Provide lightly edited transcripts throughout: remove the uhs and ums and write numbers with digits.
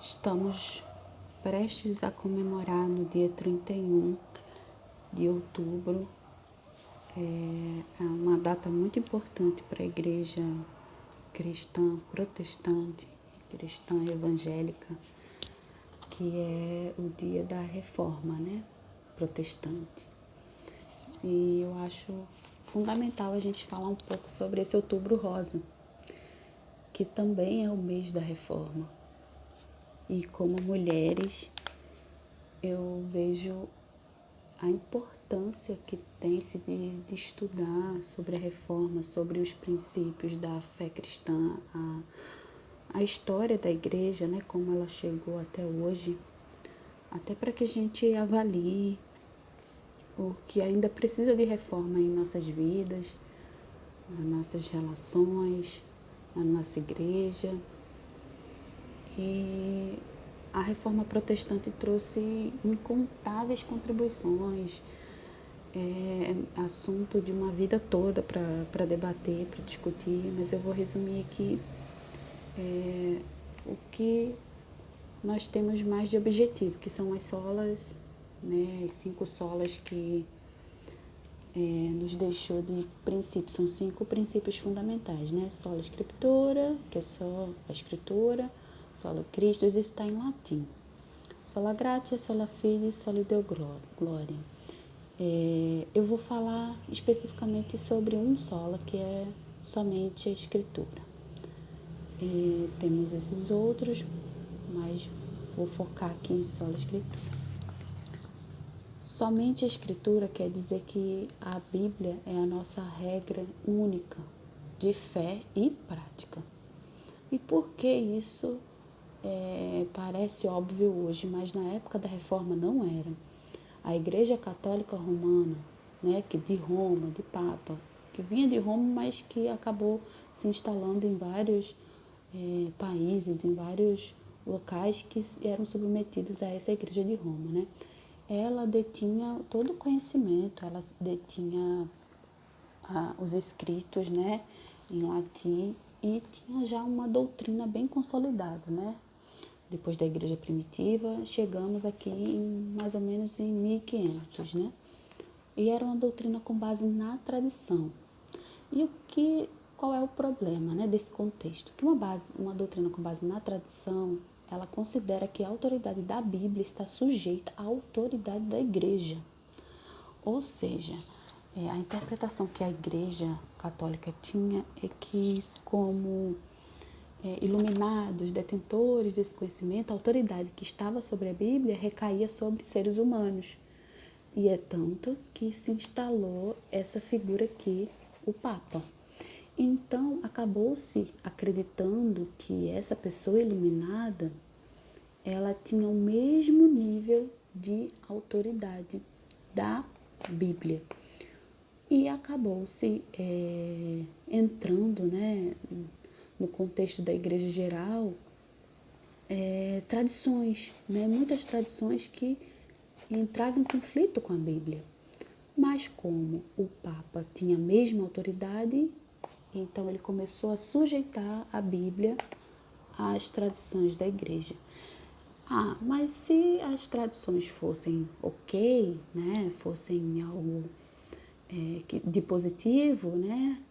Estamos prestes a comemorar no dia 31 de outubro. É uma data muito importante para a igreja cristã protestante, cristã evangélica, que é o dia da reforma, né, protestante. E eu acho fundamental a gente falar um pouco sobre esse outubro rosa, que também é o mês da reforma. E como mulheres, eu vejo a importância que tem-se de estudar sobre a reforma, sobre os princípios da fé cristã, a história da igreja, né, como ela chegou até hoje, até para que a gente avalie o que ainda precisa de reforma em nossas vidas, nas nossas relações, na nossa igreja. E a reforma protestante trouxe incontáveis contribuições, assunto de uma vida toda para debater, para discutir, mas eu vou resumir aqui o que nós temos mais de objetivo, que são as solas, né, as 5 solas que nos deixou de princípios. São 5 princípios fundamentais, né? Sola Scriptura, que é só a escritura, sola Christus, isso está em latim. Sola Gratia, sola Fide, sola Deo Gloria. Eu vou falar especificamente sobre um sola, que é somente a escritura. Temos esses outros, mas vou focar aqui em sola escritura. Somente a escritura quer dizer que a Bíblia é a nossa regra única de fé e prática. E por que isso parece óbvio hoje, mas na época da Reforma não era. A Igreja Católica Romana, né, que de Roma, de Papa, que vinha de Roma, mas que acabou se instalando em vários países, em vários locais que eram submetidos a essa Igreja de Roma, né? Ela detinha todo o conhecimento, ela detinha os escritos, né, em latim, e tinha já uma doutrina bem consolidada, né? Depois da igreja primitiva, chegamos aqui mais ou menos em 1500, né? E era uma doutrina com base na tradição. E qual é o problema, né, desse contexto? Que uma doutrina com base na tradição, ela considera que a autoridade da Bíblia está sujeita à autoridade da igreja. Ou seja, a interpretação que a igreja católica tinha é que, como iluminados, detentores desse conhecimento, a autoridade que estava sobre a Bíblia recaía sobre seres humanos. E é tanto que se instalou essa figura aqui, o Papa. Então, acabou-se acreditando que essa pessoa iluminada, ela tinha o mesmo nível de autoridade da Bíblia. E acabou-se entrando, né, no contexto da igreja geral, tradições, né, muitas tradições que entravam em conflito com a Bíblia. Mas como o Papa tinha a mesma autoridade, então ele começou a sujeitar a Bíblia às tradições da igreja. Mas se as tradições fossem ok, né, fossem algo de positivo, né,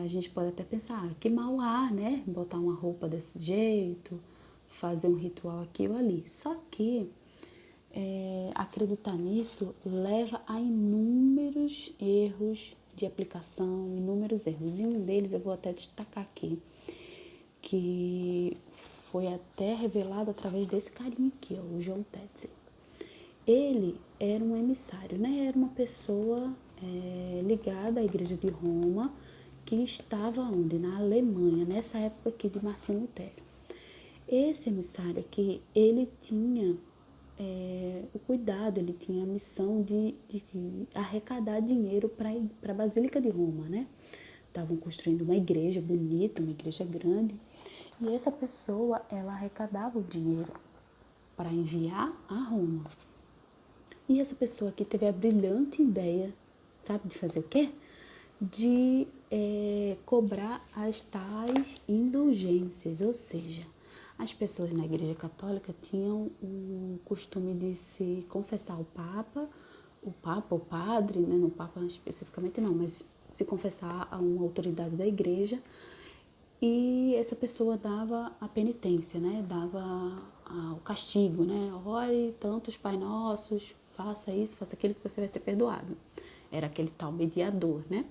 a gente pode até pensar, que mal há, né, botar uma roupa desse jeito, fazer um ritual aqui ou ali. Só que acreditar nisso leva a inúmeros erros de aplicação, inúmeros erros. E um deles eu vou até destacar aqui, que foi até revelado através desse carinha aqui, ó, o John Tetzel. Ele era um emissário, né? Era uma pessoa ligada à Igreja de Roma, que estava onde? Na Alemanha, nessa época aqui de Martinho Lutero. Esse emissário aqui, ele tinha o cuidado, ele tinha a missão de arrecadar dinheiro para a Basílica de Roma, né? Estavam construindo uma igreja bonita, uma igreja grande, e essa pessoa, ela arrecadava o dinheiro para enviar a Roma. E essa pessoa aqui teve a brilhante ideia, sabe, de fazer o quê? De cobrar as tais indulgências, ou seja, as pessoas na Igreja Católica tinham o costume de se confessar ao Papa, o padre, né? No Papa especificamente não, mas se confessar a uma autoridade da Igreja, e essa pessoa dava a penitência, né? Dava o castigo, né? Ore tantos Pai Nossos, faça isso, faça aquilo que você vai ser perdoado. Era aquele tal mediador, né?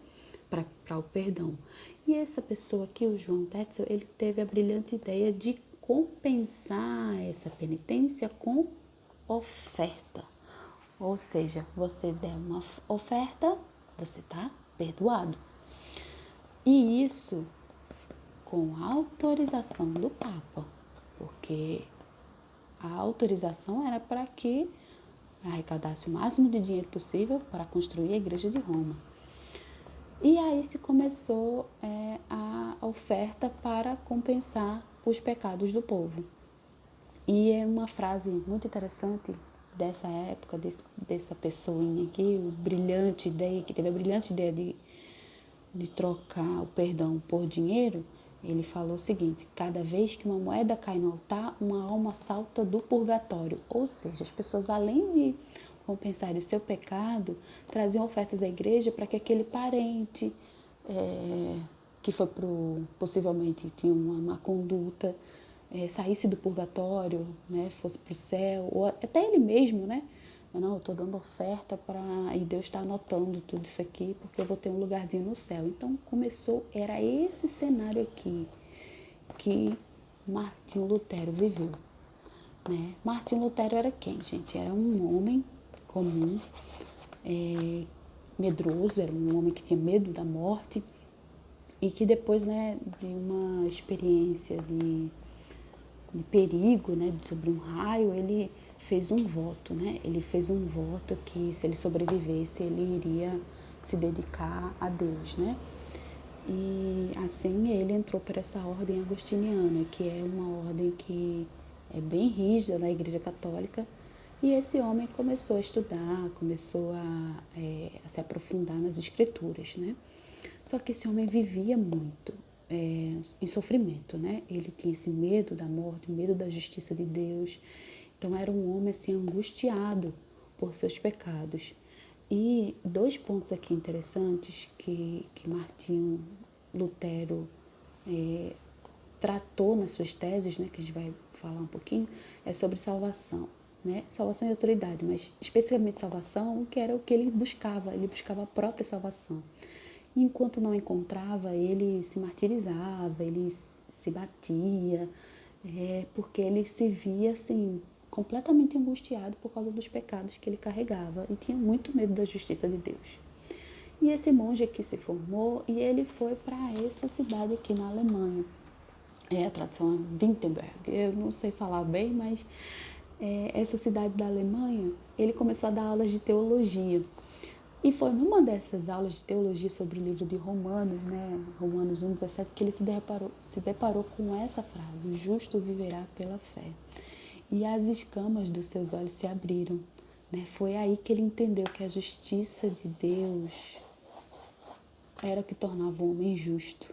Para o perdão. E essa pessoa aqui, o João Tetzel, ele teve a brilhante ideia de compensar essa penitência com oferta. Ou seja, você der uma oferta, você está perdoado. E isso com autorização do Papa, porque a autorização era para que arrecadasse o máximo de dinheiro possível para construir a Igreja de Roma. E aí se começou a oferta para compensar os pecados do povo. E é uma frase muito interessante dessa época, dessa pessoinha aqui, que teve a brilhante ideia de trocar o perdão por dinheiro. Ele falou o seguinte: cada vez que uma moeda cai no altar, uma alma salta do purgatório. Ou seja, as pessoas, além de compensarem o seu pecado, traziam ofertas à igreja para que aquele parente que foi possivelmente tinha uma má conduta, saísse do purgatório, né, fosse para o céu, ou até ele mesmo, né? Não, eu estou dando oferta e Deus está anotando tudo isso aqui porque eu vou ter um lugarzinho no céu. Então era esse cenário aqui que Martinho Lutero viveu, né? Martinho Lutero era quem, gente? Era um homem comum, medroso, era um homem que tinha medo da morte e que depois, né, de uma experiência de perigo, né, sobre um raio, ele fez um voto, né? Ele fez um voto que se ele sobrevivesse, ele iria se dedicar a Deus, né? E assim ele entrou para essa ordem agostiniana, que é uma ordem que é bem rígida na Igreja Católica. E esse homem começou a estudar, começou a se aprofundar nas escrituras, né? Só que esse homem vivia muito em sofrimento, né? Ele tinha esse medo da morte, medo da justiça de Deus. Então era um homem assim angustiado por seus pecados. E dois pontos aqui interessantes que Martinho Lutero tratou nas suas teses, né, que a gente vai falar um pouquinho, é sobre salvação, né? Salvação e autoridade, mas especificamente salvação, que era o que ele buscava a própria salvação. E enquanto não encontrava, ele se martirizava, ele se batia, porque ele se via assim completamente angustiado por causa dos pecados que ele carregava e tinha muito medo da justiça de Deus. E esse monge aqui se formou e ele foi para essa cidade aqui na Alemanha. A tradução é Wittenberg, eu não sei falar bem, mas essa cidade da Alemanha, ele começou a dar aulas de teologia. E foi numa dessas aulas de teologia sobre o livro de Romanos, né, Romanos 1,17, que ele se deparou com essa frase: o justo viverá pela fé. E as escamas dos seus olhos se abriram, né? Foi aí que ele entendeu que a justiça de Deus era o que tornava o homem justo,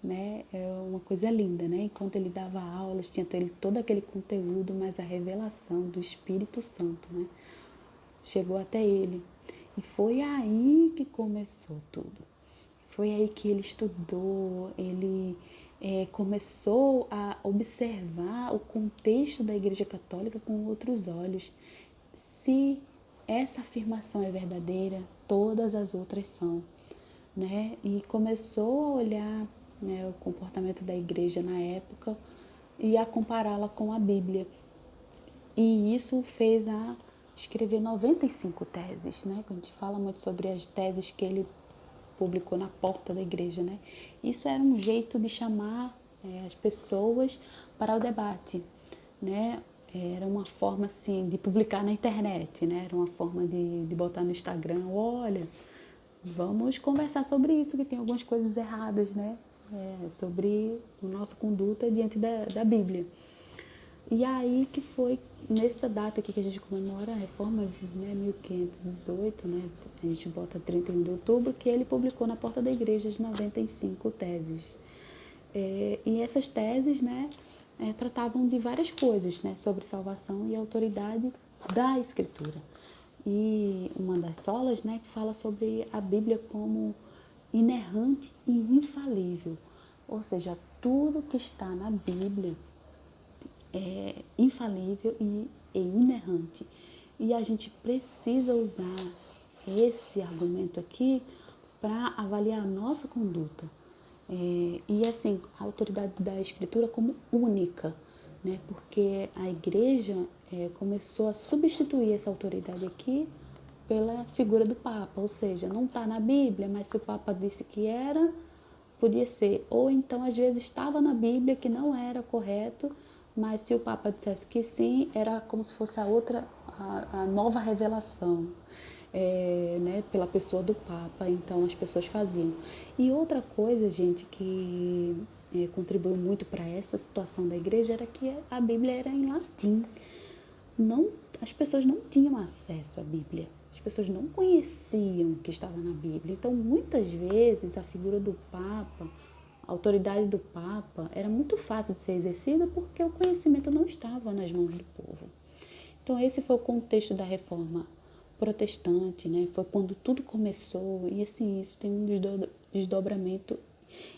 né? É uma coisa linda, né? Enquanto ele dava aulas, tinha todo aquele conteúdo, mas a revelação do Espírito Santo, né, chegou até ele. E foi aí que começou tudo. Foi aí que ele estudou, ele começou a observar o contexto da Igreja Católica com outros olhos. Se essa afirmação é verdadeira, todas as outras são, né? E começou a olhar, né, o comportamento da Igreja na época e a compará-la com a Bíblia. E isso fez escrever 95 teses, né? Quando a gente fala muito sobre as teses que ele publicou na porta da igreja, né? Isso era um jeito de chamar as pessoas para o debate, né? Era uma forma, assim, de publicar na internet, né? Era uma forma de botar no Instagram: olha, vamos conversar sobre isso, que tem algumas coisas erradas, né? Sobre a nossa conduta diante da Bíblia. E aí que foi nessa data aqui que a gente comemora a reforma, né, 1518, né, a gente bota 31 de outubro, que ele publicou na porta da igreja as 95 teses. E essas teses, né, tratavam de várias coisas, né, sobre salvação e autoridade da Escritura. E uma das solas, né, que fala sobre a Bíblia como inerrante e infalível. Ou seja, tudo que está na Bíblia é infalível e inerrante. E a gente precisa usar esse argumento aqui para avaliar a nossa conduta. E assim, a autoridade da Escritura como única, né? Porque a igreja começou a substituir essa autoridade aqui pela figura do Papa, ou seja, não está na Bíblia, mas se o Papa disse que era, podia ser. Ou então, às vezes, estava na Bíblia que não era correto, mas se o Papa dissesse que sim, era como se fosse a nova revelação, né, pela pessoa do Papa. Então, as pessoas faziam. E outra coisa, gente, que contribuiu muito para essa situação da igreja era que a Bíblia era em latim. Não, as pessoas não tinham acesso à Bíblia. As pessoas não conheciam o que estava na Bíblia. Então, muitas vezes, a figura do Papa, a autoridade do Papa, era muito fácil de ser exercida porque o conhecimento não estava nas mãos do povo. Então, esse foi o contexto da Reforma Protestante, né? Foi quando tudo começou. E, assim, isso tem um desdobramento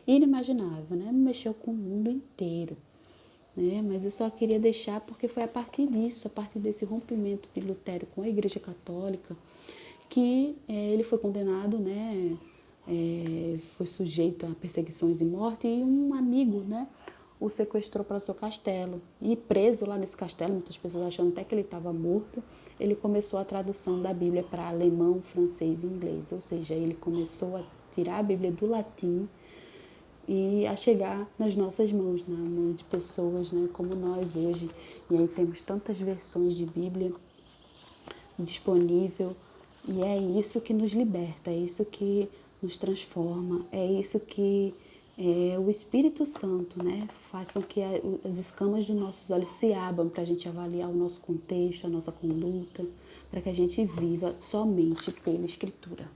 inimaginável, né? Mexeu com o mundo inteiro. Mas eu só queria deixar porque foi a partir disso, a partir desse rompimento de Lutero com a Igreja Católica, que ele foi condenado, né, foi sujeito a perseguições e morte, e um amigo, né, o sequestrou para o seu castelo. E preso lá nesse castelo, muitas pessoas achando até que ele estava morto, ele começou a tradução da Bíblia para alemão, francês e inglês, ou seja, ele começou a tirar a Bíblia do latim e a chegar nas nossas mãos, na mão de pessoas, né, como nós hoje. E aí temos tantas versões de Bíblia disponível, e é isso que nos liberta, é isso que nos transforma, é isso que o Espírito Santo, né, faz com que as escamas dos nossos olhos se abram para a gente avaliar o nosso contexto, a nossa conduta, para que a gente viva somente pela Escritura.